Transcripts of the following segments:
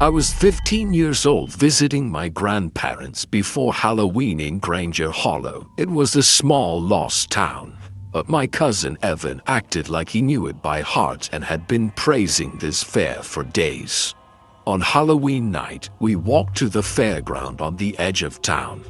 I was 15 years old visiting my grandparents before Halloween in Granger Hollow. It was a small lost town, but my cousin Evan acted like he knew it by heart and had been praising this fair for days. On Halloween night, we walked to the fairground on the edge of town.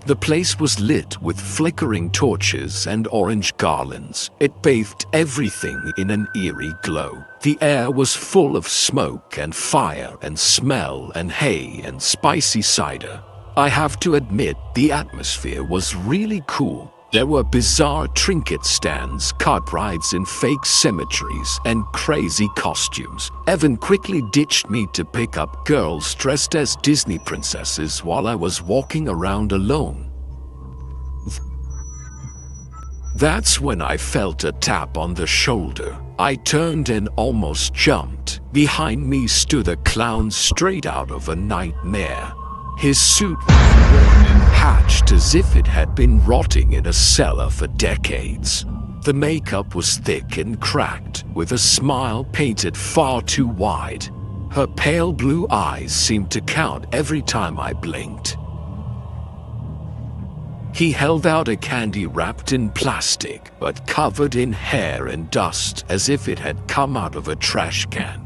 The place was lit with flickering torches and orange garlands. It bathed everything in an eerie glow. The air was full of smoke and fire and smell and hay and spicy cider. I have to admit, the atmosphere was really cool. There were bizarre trinket stands, cart rides in fake cemeteries, and crazy costumes. Evan quickly ditched me to pick up girls dressed as Disney princesses while I was walking around alone. That's when I felt a tap on the shoulder. I turned and almost jumped. Behind me stood a clown straight out of a nightmare. His suit was worn and patched as if it had been rotting in a cellar for decades. The makeup was thick and cracked, with a smile painted far too wide. Her pale blue eyes seemed to count every time I blinked. He held out a candy wrapped in plastic, but covered in hair and dust as if it had come out of a trash can.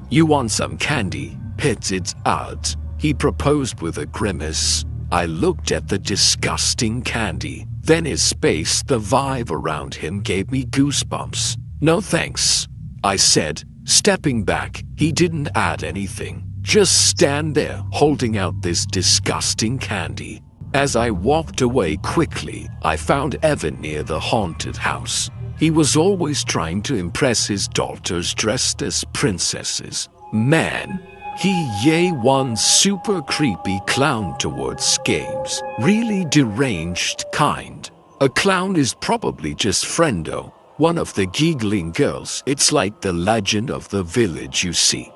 "You want some candy?" "Spit it out," he proposed with a grimace. I looked at the disgusting candy. Then his face, the vibe around him gave me goosebumps. "No thanks," I said, stepping back. He didn't add anything. Just stand there, holding out this disgusting candy. As I walked away quickly, I found Evan near the haunted house. He was always trying to impress his daughters dressed as princesses. Man, he one super creepy clown towards games. Really deranged kind. A clown is probably just Friendo, one of the giggling girls. It's like the legend of the village, you see.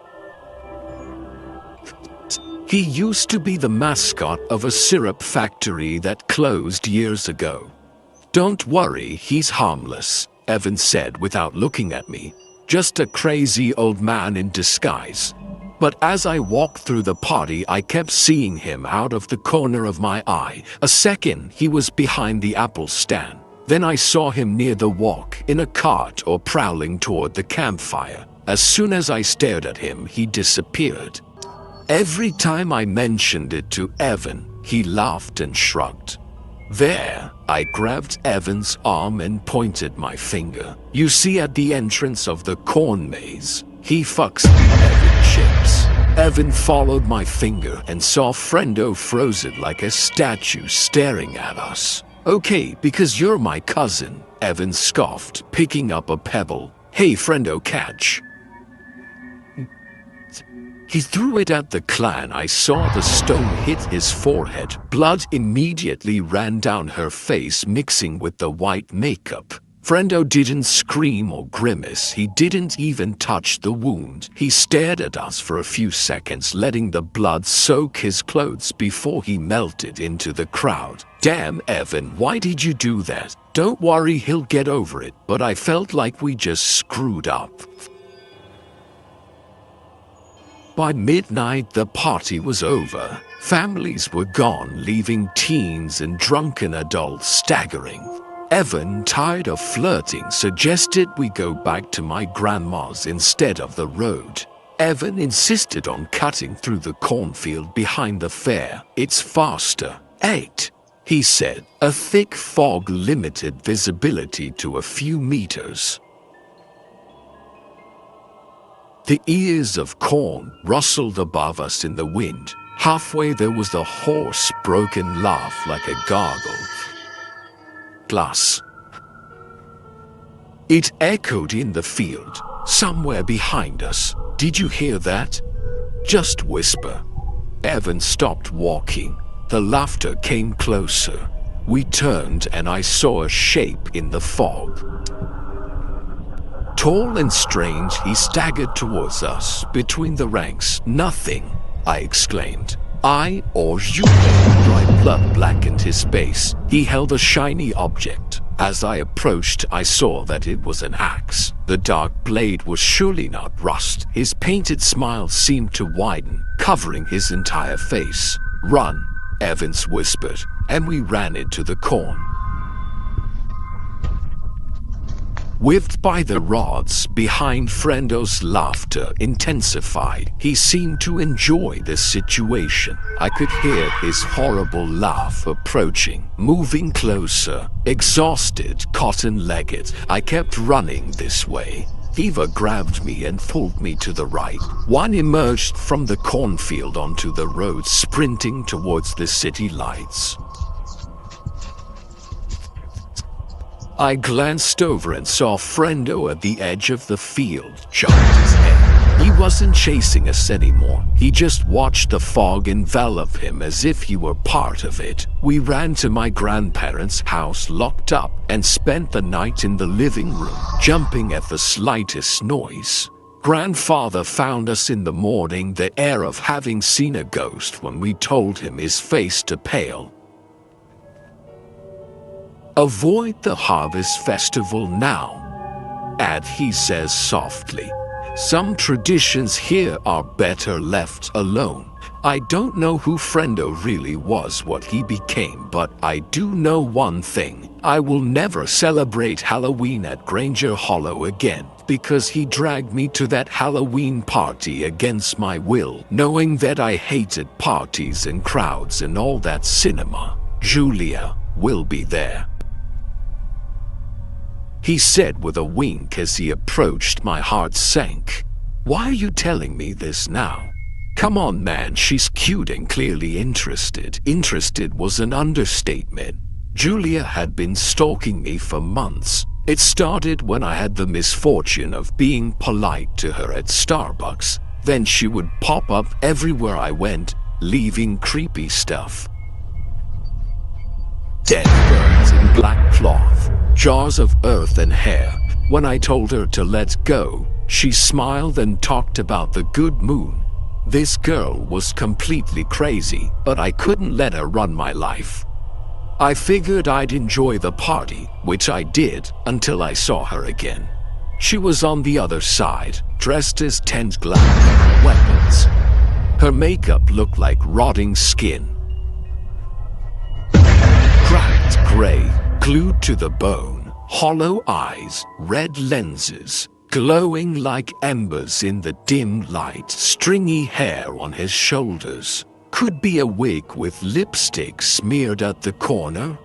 He used to be the mascot of a syrup factory that closed years ago. "Don't worry, he's harmless," Evan said without looking at me. "Just a crazy old man in disguise." But as I walked through the party, I kept seeing him out of the corner of my eye. A second, he was behind the apple stand. Then I saw him near the walk, in a cart or prowling toward the campfire. As soon as I stared at him, he disappeared. Every time I mentioned it to Evan, he laughed and shrugged. "There," I grabbed Evan's arm and pointed my finger. "You see at the entrance of the corn maze, he fucks the Evan chips." Evan followed my finger and saw Friendo frozen like a statue staring at us. "Okay, because you're my cousin," Evan scoffed, picking up a pebble. "Hey Friendo, catch." He threw it at the clown. I saw the stone hit his forehead. Blood immediately ran down her face, mixing with the white makeup. Friendo didn't scream or grimace. He didn't even touch the wound. He stared at us for a few seconds, letting the blood soak his clothes before he melted into the crowd. "Damn, Evan, why did you do that?" "Don't worry, he'll get over it," but I felt like we just screwed up. By midnight, the party was over. Families were gone, leaving teens and drunken adults staggering. Evan, tired of flirting, suggested we go back to my grandma's instead of the road. Evan insisted on cutting through the cornfield behind the fair. "It's faster." "8," he said. A thick fog limited visibility to a few meters. The ears of corn rustled above us in the wind. Halfway there was the hoarse, broken laugh like a gargle. Glass. It echoed in the field, somewhere behind us. "Did you hear that?" "Just whisper." Evan stopped walking. The laughter came closer. We turned and I saw a shape in the fog. Tall and strange, he staggered towards us between the ranks. "Nothing," I exclaimed. "I or you?" Dry blood blackened his face. He held a shiny object As I approached, I saw that it was an axe. The dark blade was surely not rust. His painted smile seemed to widen, covering his entire face. "Run," Evans whispered, and we ran into the corn. Whipped by the rods behind, Frendo's laughter intensified. He seemed to enjoy this situation. I could hear his horrible laugh approaching, moving closer. Exhausted, cotton-legged, I kept running this way. Eva grabbed me and pulled me to the right. One emerged from the cornfield onto the road, sprinting towards the city lights. I glanced over and saw Frendo at the edge of the field, jumped his head. He wasn't chasing us anymore. He just watched the fog envelop him as if he were part of it. We ran to my grandparents' house, locked up, and spent the night in the living room, jumping at the slightest noise. Grandfather found us in the morning, the air of having seen a ghost when we told him, his face to pale. "Avoid the harvest festival now," he says softly. "Some traditions here are better left alone." I don't know who Frendo really was, what he became, but I do know one thing. I will never celebrate Halloween at Granger Hollow again, because he dragged me to that Halloween party against my will, knowing that I hated parties and crowds and all that cinema. "Julia will be there," he said with a wink. As he approached, my heart sank. "Why are you telling me this now?" "Come on, man, she's cute and clearly interested." Interested was an understatement. Julia had been stalking me for months. It started when I had the misfortune of being polite to her at Starbucks. Then she would pop up everywhere I went, leaving creepy stuff. Dead birds in black cloth, jars of earth and hair. When I told her to let go, she smiled and talked about the good moon. This girl was completely crazy, but I couldn't let her run my life. I figured I'd enjoy the party, which I did until I saw her again. She was on the other side, dressed as tent glass and weapons. Her makeup looked like rotting skin. Cracked gray, glued to the bone, hollow eyes, red lenses, glowing like embers in the dim light, stringy hair on his shoulders. Could be a wig with lipstick smeared at the corner.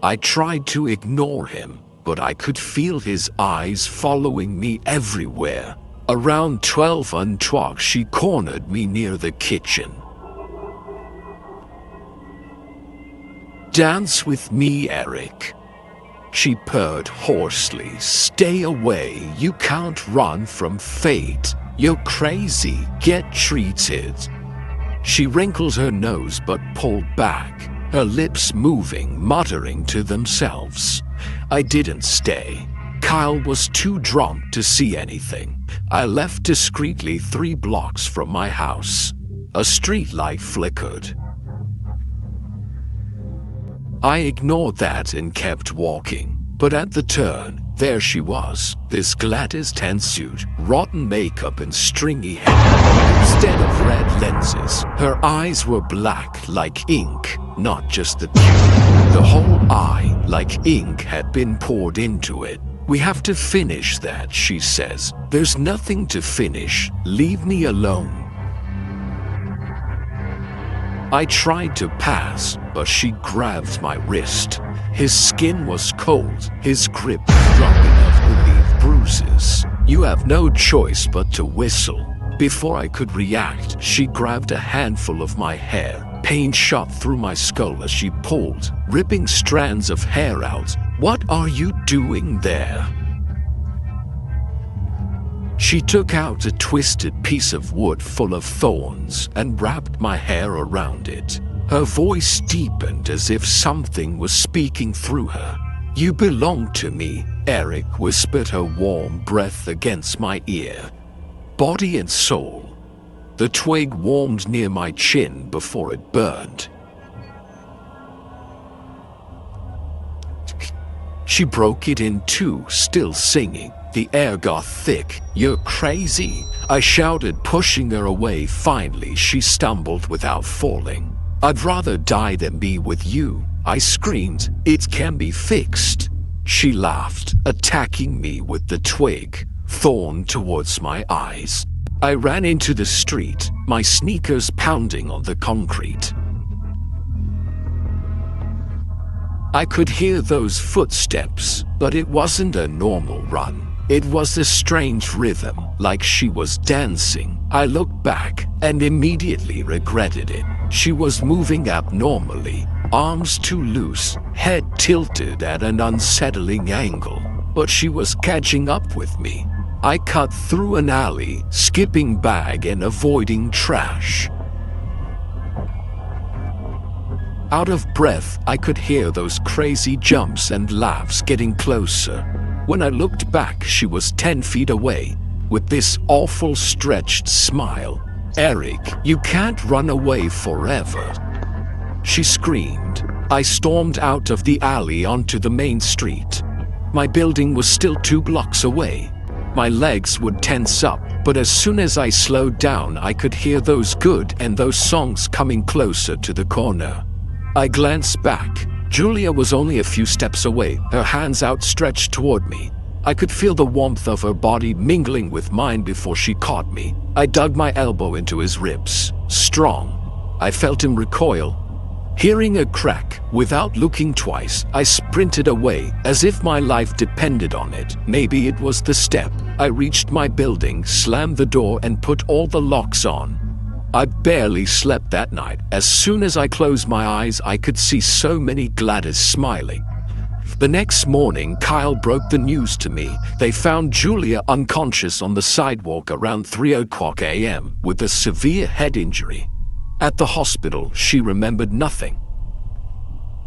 I tried to ignore him, but I could feel his eyes following me everywhere. Around 12 o'clock, she cornered me near the kitchen. "Dance with me, Eric," she purred hoarsely. "Stay away, you can't run from fate. You're crazy, get treated." She wrinkled her nose but pulled back, her lips moving, muttering to themselves. I didn't stay. Kyle was too drunk to see anything. I left discreetly 3 blocks from my house. A street light flickered. I ignored that and kept walking, but at the turn, there she was, this Gladys suit, rotten makeup and stringy hair. Instead of red lenses, her eyes were black like ink, not just the tip. The whole eye, like ink, had been poured into it. "We have to finish that," she says. "There's nothing to finish. Leave me alone." I tried to pass, but she grabbed my wrist. His skin was cold, his grip strong enough to leave bruises. "You have no choice but to whistle." Before I could react, she grabbed a handful of my hair. Pain shot through my skull as she pulled, ripping strands of hair out. "What are you doing there?" She took out a twisted piece of wood full of thorns and wrapped my hair around it. Her voice deepened as if something was speaking through her. "You belong to me," Eric whispered, her warm breath against my ear. Body and soul. The twig warmed near my chin before it burned. She broke it in two, still singing. The air got thick. "You're crazy," I shouted, pushing her away. Finally, she stumbled without falling. "I'd rather die than be with you," I screamed. "It can be fixed." She laughed, attacking me with the twig, thorn towards my eyes. I ran into the street, my sneakers pounding on the concrete. I could hear those footsteps, but it wasn't a normal run. It was a strange rhythm, like she was dancing. I looked back and immediately regretted it. She was moving abnormally, arms too loose, head tilted at an unsettling angle. But she was catching up with me. I cut through an alley, skipping bag and avoiding trash. Out of breath, I could hear those crazy jumps and laughs getting closer. When I looked back, she was 10 feet away, with this awful stretched smile. "Eric, you can't run away forever," she screamed. I stormed out of the alley onto the main street. My building was still 2 blocks away. My legs would tense up, but as soon as I slowed down, I could hear those good and those songs coming closer to the corner. I glanced back. Julia was only a few steps away, her hands outstretched toward me. I could feel the warmth of her body mingling with mine before she caught me. I dug my elbow into his ribs. Strong. I felt him recoil. Hearing a crack, without looking twice, I sprinted away, as if my life depended on it. Maybe it was the step. I reached my building, slammed the door, and put all the locks on. I barely slept that night. As soon as I closed my eyes, I could see so many Gladys smiling. The next morning, Kyle broke the news to me. They found Julia unconscious on the sidewalk around 3:00 a.m. with a severe head injury. At the hospital, she remembered nothing.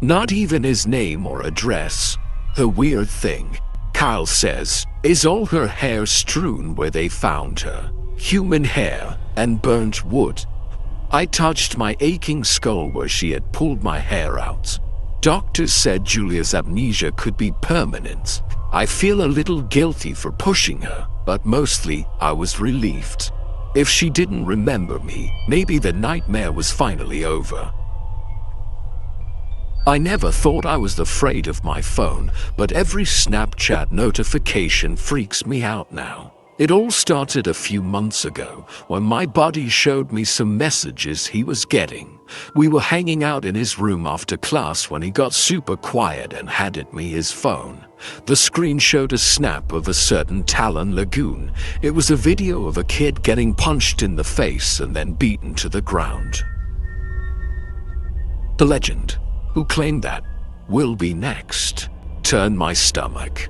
Not even his name or address. The weird thing, Kyle says, is all her hair strewn where they found her. Human hair and burnt wood. I touched my aching skull where she had pulled my hair out. Doctors said Julia's amnesia could be permanent. I feel a little guilty for pushing her, but mostly I was relieved. If she didn't remember me, maybe the nightmare was finally over. I never thought I was afraid of my phone, but every Snapchat notification freaks me out now. It all started a few months ago, when my buddy showed me some messages he was getting. We were hanging out in his room after class when he got super quiet and handed me his phone. The screen showed a snap of a certain Talon Lagoon. It was a video of a kid getting punched in the face and then beaten to the ground. The legend, who claimed that, will be next, turned my stomach.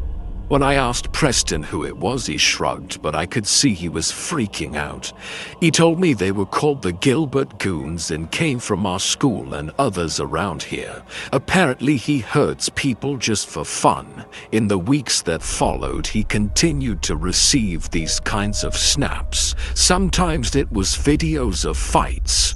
When I asked Preston who it was, he shrugged, but I could see he was freaking out. He told me they were called the Gilbert Goons and came from our school and others around here. Apparently he hurts people just for fun. In the weeks that followed, he continued to receive these kinds of snaps. Sometimes it was videos of fights.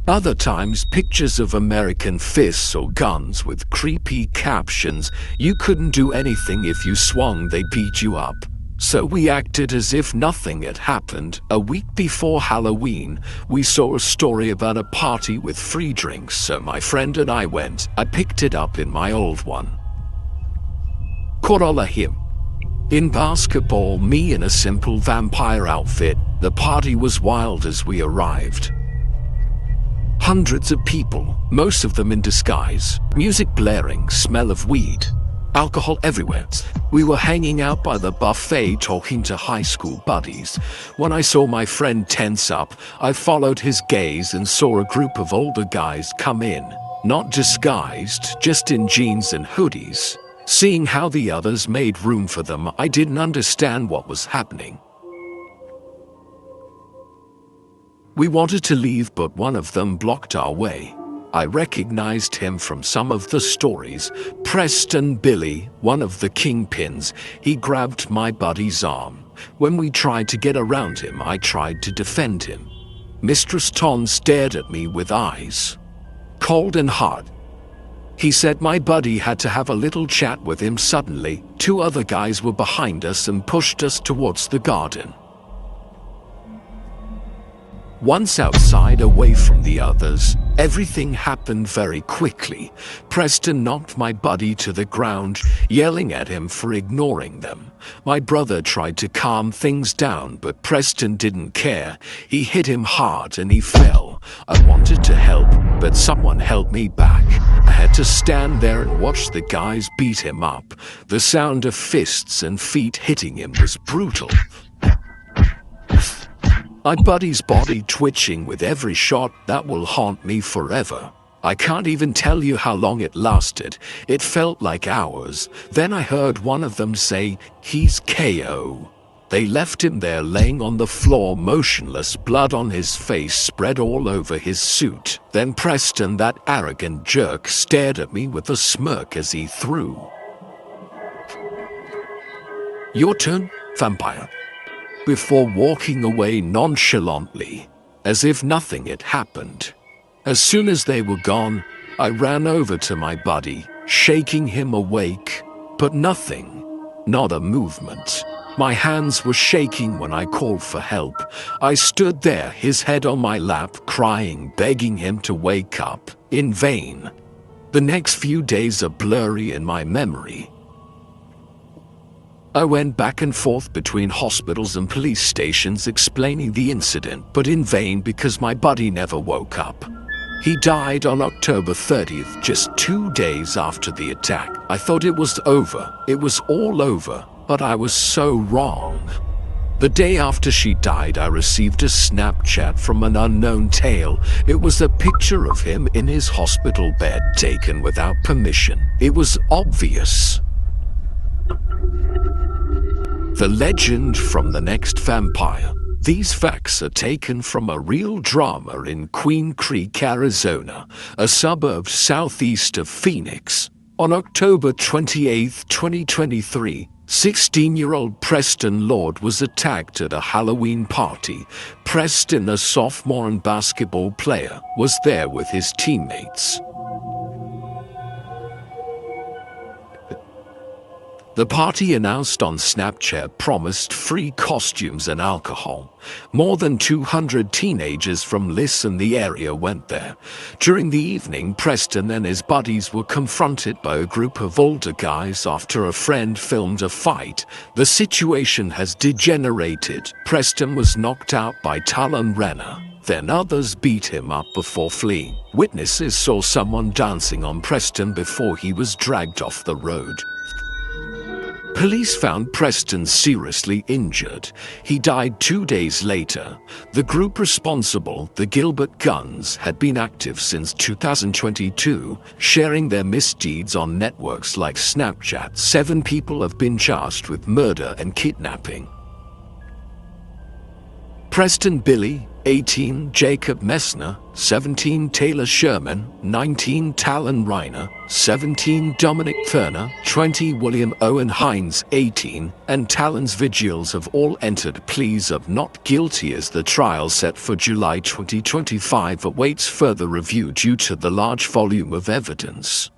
Other times, pictures of American fists or guns with creepy captions. You couldn't do anything if you swung, they beat you up. So we acted as if nothing had happened. A week before Halloween, we saw a story about a party with free drinks, so my friend and I went. I picked it up in my old one. Corolla him. In basketball, me in a simple vampire outfit. The party was wild as we arrived. Hundreds of people, most of them in disguise, music blaring, smell of weed, alcohol everywhere. We were hanging out by the buffet talking to high school buddies. When I saw my friend tense up, I followed his gaze and saw a group of older guys come in, not disguised, just in jeans and hoodies. Seeing how the others made room for them, I didn't understand what was happening. We wanted to leave, but one of them blocked our way. I recognized him from some of the stories. Preston Billy, one of the kingpins. He grabbed my buddy's arm. When we tried to get around him, I tried to defend him. Mistress Ton stared at me with eyes cold and hard. He said my buddy had to have a little chat with him. Suddenly, two other guys were behind us and pushed us towards the garden. Once outside, away from the others, everything happened very quickly. Preston knocked my buddy to the ground, yelling at him for ignoring them. My brother tried to calm things down, but Preston didn't care. He hit him hard and he fell. I wanted to help, but someone held me back. I had to stand there and watch the guys beat him up. The sound of fists and feet hitting him was brutal. My buddy's body twitching with every shot that will haunt me forever. I can't even tell you how long it lasted. It felt like hours. Then I heard one of them say, "He's KO." They left him there laying on the floor motionless, blood on his face spread all over his suit. Then Preston, that arrogant jerk, stared at me with a smirk as he threw. "Your turn, vampire," before walking away nonchalantly, as if nothing had happened. As soon as they were gone, I ran over to my buddy, shaking him awake, but nothing, not a movement. My hands were shaking when I called for help. I stood there, his head on my lap, crying, begging him to wake up, in vain. The next few days are blurry in my memory. I went back and forth between hospitals and police stations explaining the incident, but in vain because my buddy never woke up. He died on October 30th, just 2 days after the attack. I thought it was over. It was all over, but I was so wrong. The day after she died, I received a Snapchat from an unknown tale. It was a picture of him in his hospital bed, taken without permission. It was obvious. The legend from the next vampire. These facts are taken from a real drama in Queen Creek, Arizona, a suburb southeast of Phoenix. On October 28, 2023, 16-year-old Preston Lord was attacked at a Halloween party. Preston, a sophomore and basketball player, was there with his teammates. The party, announced on Snapchat, promised free costumes and alcohol. More than 200 teenagers from Liss and the area went there. During the evening, Preston and his buddies were confronted by a group of older guys after a friend filmed a fight. The situation has degenerated. Preston was knocked out by Talon Renner. Then others beat him up before fleeing. Witnesses saw someone dancing on Preston before he was dragged off the road. Police found Preston seriously injured. He died 2 days later. The group responsible, the Gilbert Guns, had been active since 2022, sharing their misdeeds on networks like Snapchat. 7 people have been charged with murder and kidnapping. Preston Billy, 18, Jacob Messner, 17, Taylor Sherman, 19, Talon Reiner, 17, Dominic Turner, 20, William Owen Hines, 18, and Talon's Vigils have all entered pleas of not guilty as the trial set for July 2025 awaits further review due to the large volume of evidence.